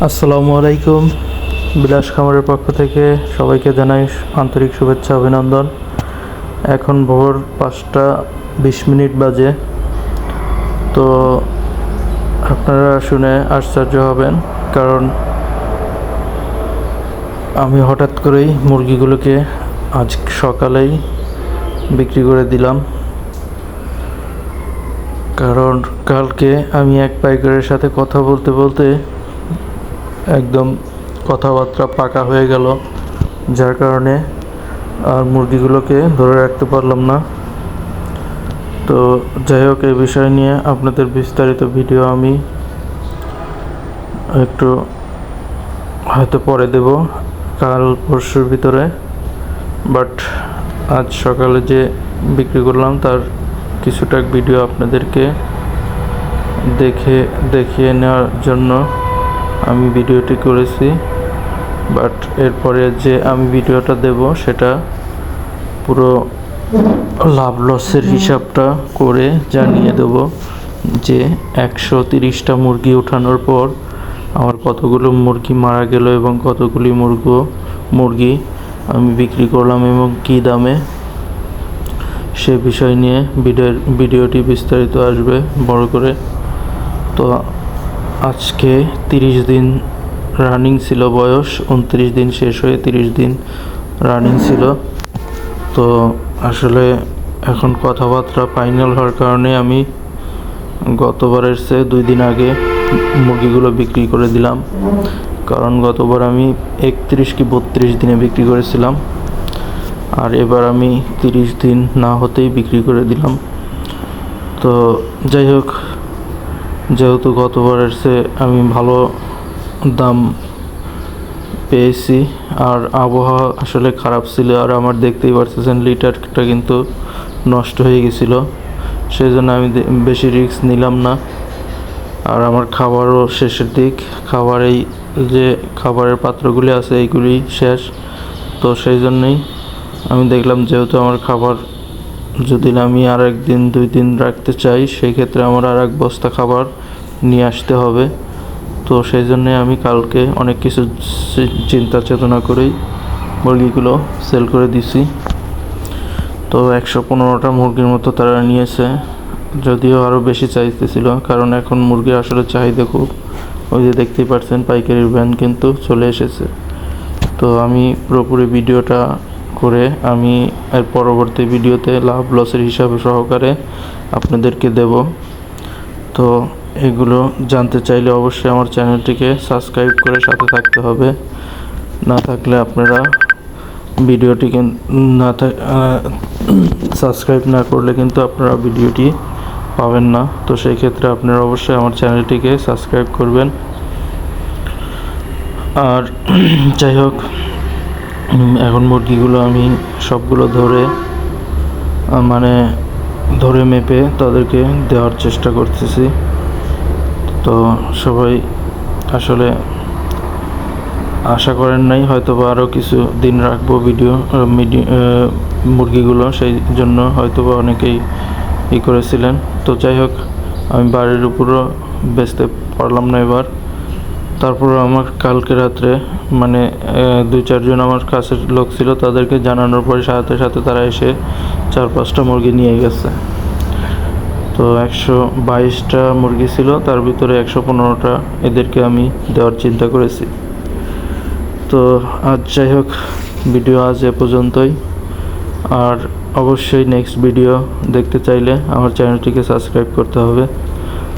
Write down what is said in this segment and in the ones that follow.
আসসালামু আলাইকুম। বিলাস খামারের পক্ষ থেকে সবাইকে জানাই আন্তরিক শুভেচ্ছা অভিনন্দন। এখন ভোর 5টা 20 মিনিট বাজে। তো আপনারা শুনে আশ্চর্য হবেন, কারণ আমি হঠাৎ করেই মুরগিগুলোকে আজ সকালেই বিক্রি করে দিলাম। কারণ কালকে আমি এক পাইকারের সাথে কথা বলতে বলতে একদম কথাবার্তা পাকা হয়ে গেল, যার কারণে আর মুরগিগুলোকে ধরে রাখতে পারলাম না। তো যাই হোক, এই বিষয় নিয়ে আপনাদের বিস্তারিত ভিডিও আমি একটু হয়তো পরে দেব, কাল পরশুর ভিতরে। বাট আজ সকালে যে বিক্রি করলাম তার কিছুটা ভিডিও আপনাদেরকে দেখিয়ে নেওয়ার জন্য আমি ভিডিওটি করেছি। বাট এরপরে যে আমি ভিডিওটা দেব সেটা পুরো লাভ লসের হিসাবটা করে জানিয়ে দেব যে 130টা মুরগি ওঠানোর পর আমার কতগুলো মুরগি মারা গেল এবং কতগুলি মুরগি আমি বিক্রি করলাম এবং কী দামে, সে বিষয় নিয়ে ভিডিওটি বিস্তারিত আসবে বড় করে। তো আজকে 30 দিন রানিং ছিল, বয়স 29 দিন শেষ হয়ে 30 দিন রানিং ছিল। তো আসলে এখন কথাবার্তা ফাইনাল হওয়ার কারণে আমি গতবারের চেয়ে 2 দিন আগে মুরগিগুলো বিক্রি করে দিলাম। কারণ গতবার আমি 31 কি 32 দিনে বিক্রি করেছিলাম, আর এবার আমি 30 দিন না হতেই বিক্রি করে দিলাম। তো যাই হোক, যেহেতু গতবারের চেয়ে আমি ভালো দাম পেয়েছি, আর আবহাওয়া আসলে খারাপ ছিল, আর আমার দেখতেই পারতেছেন লিটারটা কিন্তু নষ্ট হয়ে গেছিলো, সেই জন্য আমি বেশি রিস্ক নিলাম না। আর আমার খাবারও শেষের দিক, যে খাবারের পাত্রগুলি আছে এইগুলি শেষ। তো সেই জন্যই আমি দেখলাম, যেহেতু আমার খাবার যদি আমি আর 1 দিন 2 দিন রাখতে চাই, সেই ক্ষেত্রে আমার আর 1 বস্তা খাবার নিয়ে আসতে হবে। তো সেই জন্যে আমি কালকে অনেক কিছু চিন্তা চেতনা করেই মুরগিগুলো সেল করে দিছি। তো 115টা মুরগির মতো তারা নিয়েছে, যদিও আরও বেশি চাইতেছিল, কারণ এখন মুরগির আসলে চাহিদা খুব। ওই যে দেখতেই পাচ্ছেন পাইকারির ভ্যান কিন্তু চলে এসেছে। তো আমি পুরোপুরি ভিডিওটা করে আমি এর পরবর্তী ভিডিওতে লাভ লসের হিসাবে সহকারে আপনাদেরকে দেব। তো এগুলো জানতে চাইলে অবশ্যই আমার চ্যানেলটিকে সাবস্ক্রাইব করে সাথে থাকতে হবে। না থাকলে আপনারা ভিডিওটিকে সাবস্ক্রাইব না করলে কিন্তু আপনারা ভিডিওটি পাবেন না। তো সেই ক্ষেত্রে আপনারা অবশ্যই আমার চ্যানেলটিকে সাবস্ক্রাইব করবেন। আর যাই হোক, এখন মুরগিগুলো আমি সবগুলো ধরে মেপে তাদেরকে দেওয়ার চেষ্টা করতেছি। তো সবাই আসলে আশা করেন নাই হয়তো বা আরও কিছু দিন রাখবো মুরগিগুলো, সেই জন্য হয়তো বা অনেকেই করেছিলেন। তো যাই হোক, আমি বাড়ির উপরও বেচতে পারলাম না এবার। তারপর আমার কালকে রাত্রে 2-4 জন আমার কাছের লোক ছিল, তাদেরকে জানানোর পরে সাথে সাথে তারা এসে 4-5টা মুরগি নিয়ে গেছে। তো 122টা মুরগি ছিল, তার ভিতরে 115টা এদেরকে আমি দেওয়ার চিন্তা করেছি। তো আজ যাই হোক, ভিডিও আজ এ পর্যন্তই। আর অবশ্যই নেক্সট ভিডিও দেখতে চাইলে আমার চ্যানেলটিকে সাবস্ক্রাইব করতে হবে।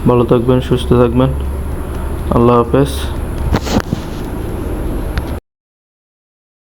ভালো থাকবেন, সুস্থ থাকবেন, আল্লাহ হাফেজ।